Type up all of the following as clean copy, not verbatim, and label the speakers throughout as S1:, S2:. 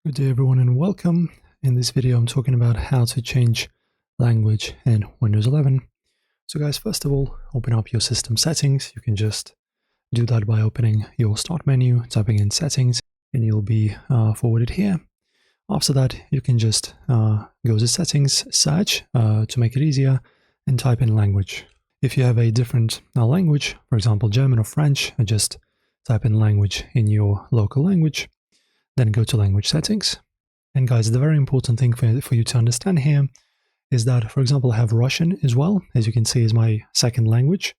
S1: Good day everyone and welcome. In this video I'm talking about how to change language in Windows 11. So guys, first of all, open up your system settings. You can just do that by opening your start menu, typing in settings, and you'll be forwarded here. After that, you can just go to settings, search to make it easier, and type in language. If you have a different language, for example German or French, just type in language in your local language. Then go to language settings. And guys, the very important thing for you to understand here is that, for example, I have Russian as well, as you can see, is my second language.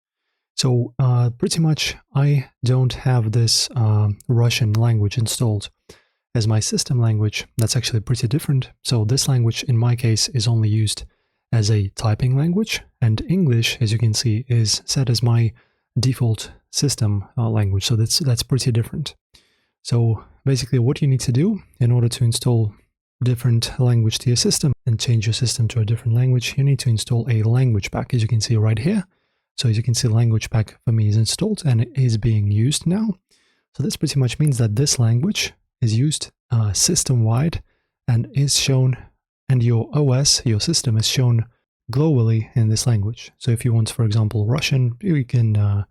S1: So pretty much I don't have this Russian language installed as my system language. That's actually pretty different. So this language, in my case, is only used as a typing language, and English, as you can see, is set as my default system language. So that's pretty different. So basically what you need to do in order to install different language to your system and change your system to a different language, you need to install a language pack, as you can see right here. So as you can see, language pack for me is installed and it is being used now. So this pretty much means that this language is used system-wide and is shown, and your OS, your system, is shown globally in this language. So if you want, for example, Russian, you can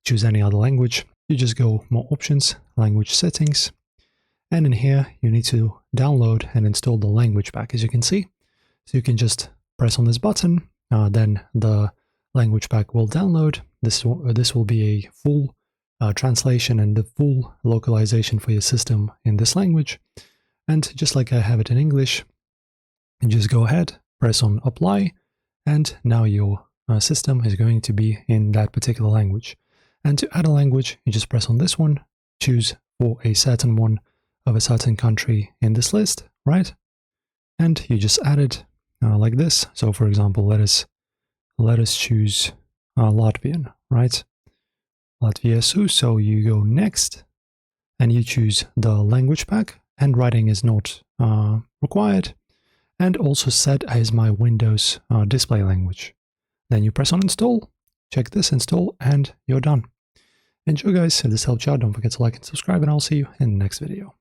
S1: choose any other language. You just go more options, language settings, and in here you need to download and install the language pack, as you can see. So you can just press on this button, then the language pack will download. This will be a full translation and the full localization for your system in this language. And just like I have it in English, you just go ahead, press on apply, and now your system is going to be in that particular language. And to add a language, you just press on this one, choose for a certain one of a certain country in this list, right? And you just add it like this. So for example, let us choose Latvian, right? Latvia. So you go next and you choose the language pack, and writing is not required, and also set as my Windows display language. Then you press on install. Check this, install, and you're done. Enjoy guys, if this helped you out, don't forget to like and subscribe, and I'll see you in the next video.